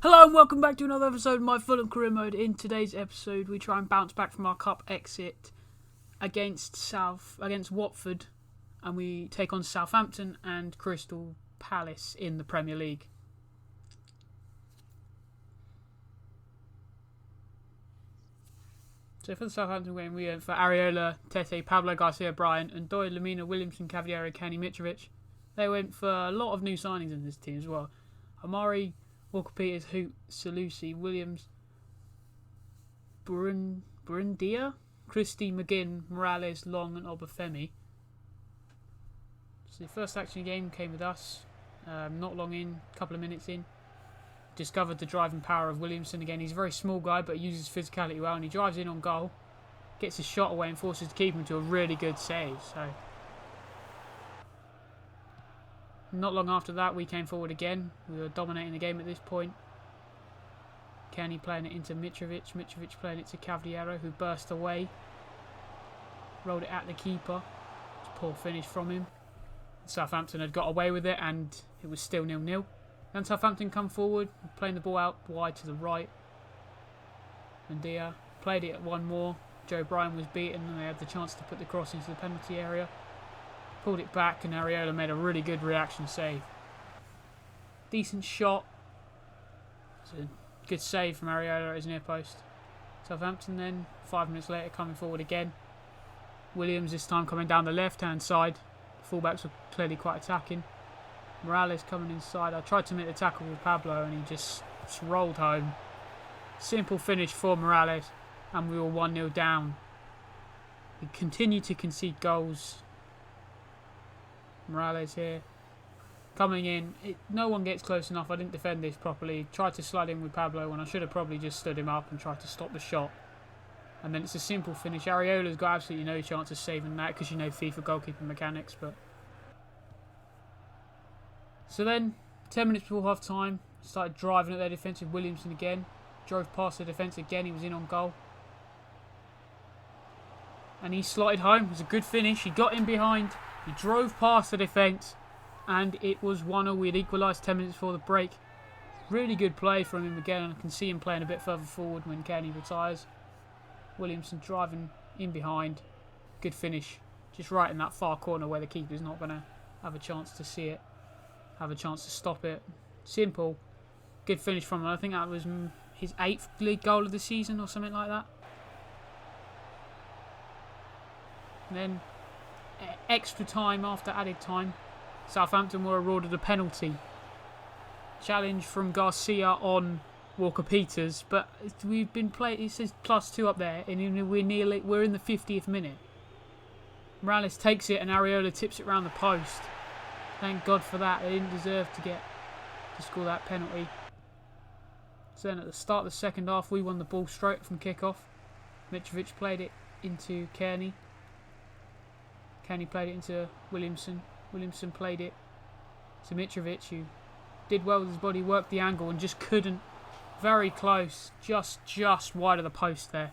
Hello and welcome back to another episode of my Fulham career mode. In today's episode, we try and bounce back from our cup exit against Watford, and we take on Southampton and Crystal Palace in the Premier League. So for the Southampton game, we went for Areola, Tete, Pablo Garcia, Bryan, and Doyle, Lamina, Williamson, Cavalieri, Kenny, Mitrovic. They went for a lot of new signings in this team as well. Amari, Walker Peters, Hoot, Salusi, Williams, Buendia, Christie, McGinn, Morales, Long and Obafemi. So the first action game came with us. Not long in, a couple of minutes in. Discovered the driving power of Williamson again. He's a very small guy but he uses physicality well and he drives in on goal. Gets his shot away and forces the keeper into a really good save. So not long after that, we came forward again. We were dominating the game at this point. Kenny playing it into Mitrovic. Mitrovic playing it to Cavalieri, who burst away. Rolled it at the keeper. It's a poor finish from him. Southampton had got away with it and it was still 0-0. Then Southampton come forward, playing the ball out wide to the right. Dia played it one more. Joe Bryan was beaten and they had the chance to put the cross into the penalty area. Pulled it back and Areola made a really good reaction save. Decent shot. It's a good save from Areola at his near post. Southampton then, 5 minutes later, coming forward again. Williams this time coming down the left-hand side. The fullbacks were clearly quite attacking. Morales coming inside. I tried to make the tackle with Pablo and he just rolled home. Simple finish for Morales and we were 1-0 down. We continue to concede goals. Morales here coming in. No one gets close enough. I didn't defend this properly. Tried to slide in with Pablo when I should have probably just stood him up and tried to stop the shot. And then it's a simple finish. Areola's got absolutely no chance of saving that because you know FIFA goalkeeping mechanics. But so then 10 minutes before half time, started driving at their defence with Williamson again. Drove past the defence again. He was in on goal. And he slotted home. It was a good finish. He got in behind. He drove past the defence and it was 1-0. We had equalised 10 minutes before the break. Really good play from him again, and I can see him playing a bit further forward when Kenny retires. Williamson driving in behind. Good finish. Just right in that far corner where the keeper's not going to have a chance to see it. Have a chance to stop it. Simple. Good finish from him. I think that was his 8th league goal of the season or something like that. And then extra time after added time, Southampton were awarded a penalty. Challenge from Garcia on Walker Peters, but we've been playing. It says +2 up there, and we're in the 50th minute. Morales takes it, and Areola tips it round the post. Thank God for that. They didn't deserve to score that penalty. So then at the start of the second half, we won the ball straight from kick-off. Mitrovic played it into Kearney. Kenny played it into Williamson. Williamson played it to Mitrovic, who did well with his body, worked the angle and just couldn't. Very close, just wide of the post there.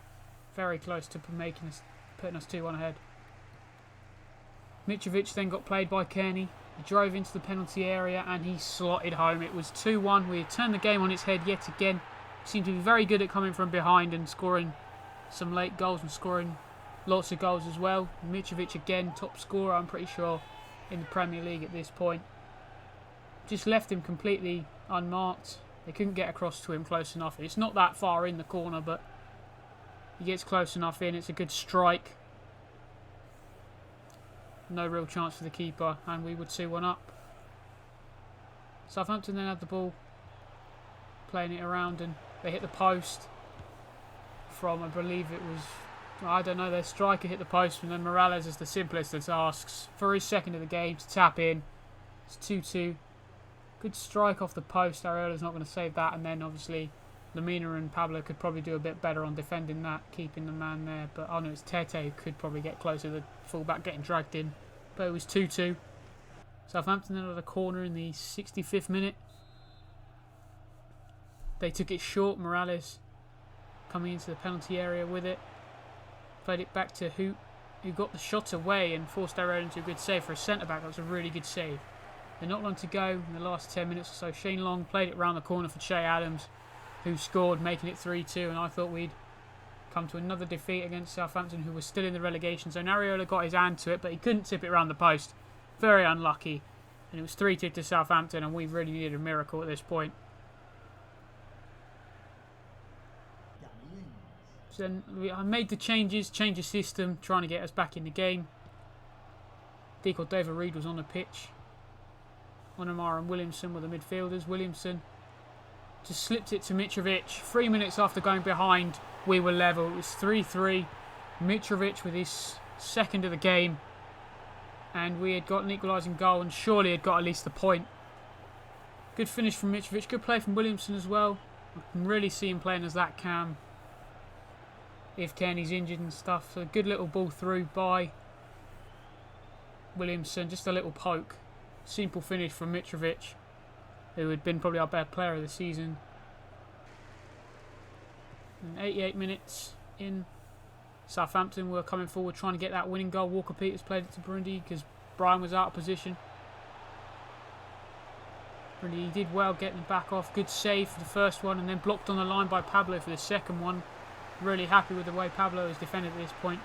Very close to putting us 2-1 ahead. Mitrovic then got played by Kearney. He drove into the penalty area and he slotted home. It was 2-1. We had turned the game on its head yet again. We seemed to be very good at coming from behind and scoring some late goals and scoring lots of goals as well. Mitrovic again, top scorer, I'm pretty sure, in the Premier League at this point. Just left him completely unmarked. They couldn't get across to him close enough. It's not that far in the corner, but he gets close enough in. It's a good strike. No real chance for the keeper, and we were 2-1 up. Southampton then had the ball, playing it around, and they hit the post from, I believe it was, I don't know, their striker hit the post, and then Morales is the simplest of tasks for his second of the game to tap in. It's 2-2. Good strike off the post. Areola's not going to save that, and then obviously Lamina and Pablo could probably do a bit better on defending that, keeping the man there. But I know it's Tete who could probably get closer, the fullback getting dragged in. But it was 2-2. Southampton then had a corner in the 65th minute. They took it short. Morales coming into the penalty area with it. Played it back to Hoot, who got the shot away and forced Areola into a good save for a centre-back. That was a really good save. Then not long to go in the last 10 minutes or so. Shane Long played it round the corner for Che Adams, who scored, making it 3-2. And I thought we'd come to another defeat against Southampton, who was still in the relegation zone. Areola got his hand to it, but he couldn't tip it round the post. Very unlucky. And it was 3-2 to Southampton, and we really needed a miracle at this point. So then I made the change the system, trying to get us back in the game. David Reed was on the pitch. Onamara and Williamson were the midfielders. Williamson just slipped it to Mitrovic. 3 minutes after going behind, we were level. It was 3-3. Mitrovic with his second of the game. And we had got an equalising goal and surely had got at least a point. Good finish from Mitrovic. Good play from Williamson as well. I can really see him playing as that cam if Kearney's injured and stuff. So a good little ball through by Williamson. Just a little poke. Simple finish from Mitrovic, who had been probably our better player of the season. And 88 minutes in, Southampton were coming forward trying to get that winning goal. Walker Peters played it to Burundi because Brian was out of position. Burundi did well getting back off. Good save for the first one and then blocked on the line by Pablo for the second one. Really happy with the way Pablo has defended at this point.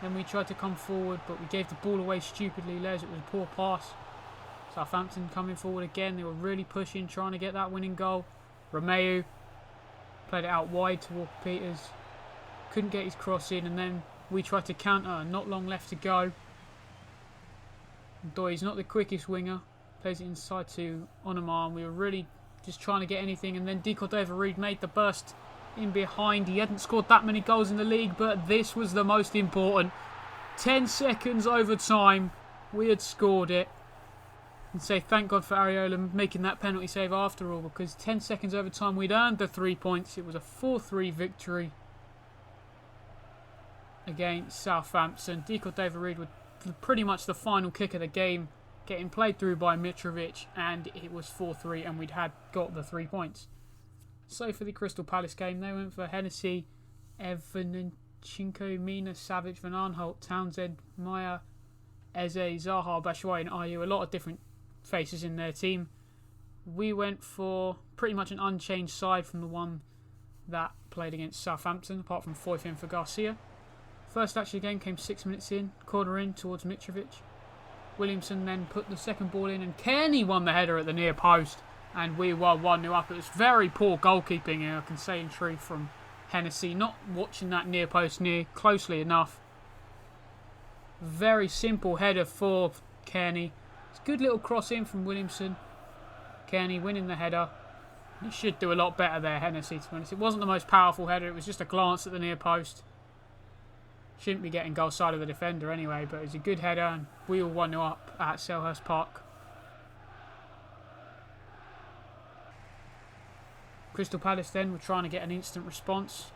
Then we tried to come forward, but we gave the ball away stupidly. Les, it was a poor pass. Southampton coming forward again. They were really pushing, trying to get that winning goal. Romeu played it out wide to Walker Peters. Couldn't get his cross in, and then we tried to counter. Not long left to go. Doy's not the quickest winger. Plays it inside to Onamar, and we were really just trying to get anything. And then David Reed made the burst in behind. He hadn't scored that many goals in the league, but this was the most important. 10 seconds overtime, we had scored it. And say thank God for Areola making that penalty save after all, because 10 seconds overtime we'd earned the 3 points. It was a 4-3 victory against Southampton. David Reed with pretty much the final kick of the game, getting played through by Mitrovic, and it was 4-3 and we'd got the 3 points. So for the Crystal Palace game, they went for Hennessy, Evanchenko, Mina, Savage, Van Aanholt, Townsend, Maya, Eze, Zaha, Batshuayi and Ayew. A lot of different faces in their team. We went for pretty much an unchanged side from the one that played against Southampton, apart from Foyth in for Garcia. First touch of the game came 6 minutes in, corner in towards Mitrovic. Williamson then put the second ball in and Kearney won the header at the near post. And we were 1-0 up. It was very poor goalkeeping here, I can say in truth, from Hennessy. Not watching that near post closely enough. Very simple header for Kearney. It's a good little cross in from Williamson. Kearney winning the header. He should do a lot better there, Hennessy, to be honest. It wasn't the most powerful header. It was just a glance at the near post. Shouldn't be getting goal side of the defender anyway, but it's a good header. And we all 1-0 up at Selhurst Park. Crystal Palace then were trying to get an instant response.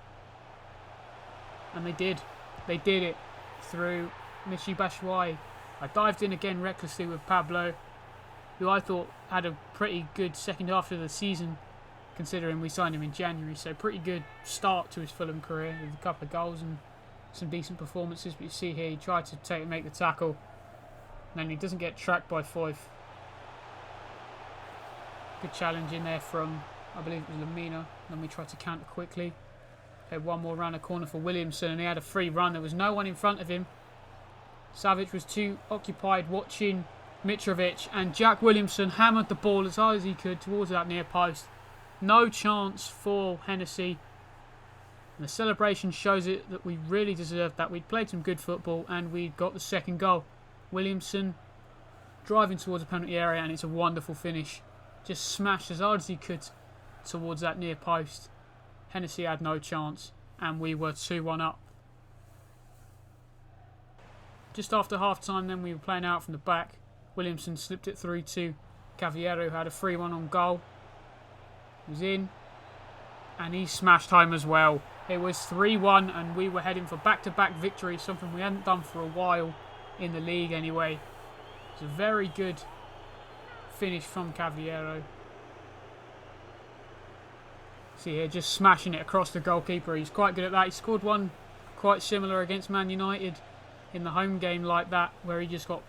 And they did. They did it through Michy Batshuayi. I dived in again recklessly with Pablo, who I thought had a pretty good second half of the season, considering we signed him in January. So pretty good start to his Fulham career with a couple of goals and some decent performances. But you see here, he tried to make the tackle. And then he doesn't get tracked by Foyth. Good challenge in there from, I believe it was Lamina. Then we tried to counter quickly. Had one more round the corner for Williamson and he had a free run. There was no one in front of him. Savage was too occupied watching Mitrovic, and Jack Williamson hammered the ball as hard as he could towards that near post. No chance for Hennessy. And the celebration shows it that we really deserved that. We'd played some good football and we got the second goal. Williamson driving towards the penalty area and it's a wonderful finish. Just smashed as hard as he could towards that near post. Hennessy had no chance and we were 2-1 up. Just after half time then we were playing out from the back. Williamson slipped it through to Cavallero, who had a 3-1 on goal. He was in and he smashed home as well. It was 3-1 and we were heading for back-to-back victory, something we hadn't done for a while in the league anyway. It's a very good finish from Cavallero. See here, just smashing it across the goalkeeper. He's quite good at that. He scored one quite similar against Man United in the home game like that, where he just got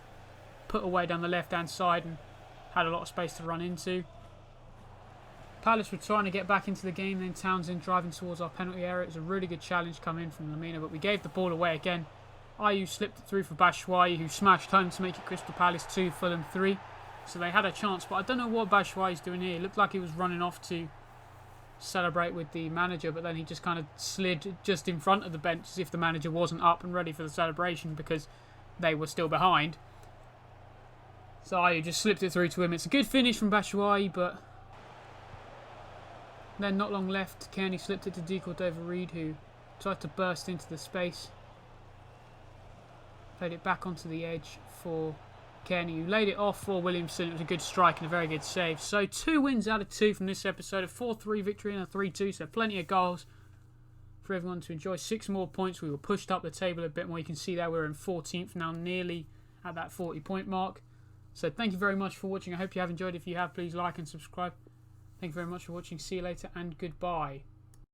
put away down the left-hand side and had a lot of space to run into. Palace were trying to get back into the game, then Townsend driving towards our penalty area. It was a really good challenge coming from Lamina, but we gave the ball away again. Ayew slipped it through for Batshuayi, who smashed home to make it Crystal Palace 2, Fulham 3. So they had a chance, but I don't know what Batshuayi's doing here. It looked like he was running off to celebrate with the manager, but then he just kind of slid just in front of the bench as if the manager wasn't up and ready for the celebration because they were still behind. So Ayew just slipped it through to him. It's a good finish from Batshuayi, but then not long left. Kearney slipped it to De Cordova-Reid, who tried to burst into the space. Played it back onto the edge for Kearney, who laid it off for Williamson. It was a good strike and a very good save. So 2 wins out of 2 from this episode, a 4-3 victory and a 3-2. So plenty of goals for everyone to enjoy. 6 more points. We were pushed up the table a bit more. You can see there we're in 14th now, nearly at that 40-point mark. So thank you very much for watching. I hope you have enjoyed. If you have, please like and subscribe. Thank you very much for watching. See you later and goodbye.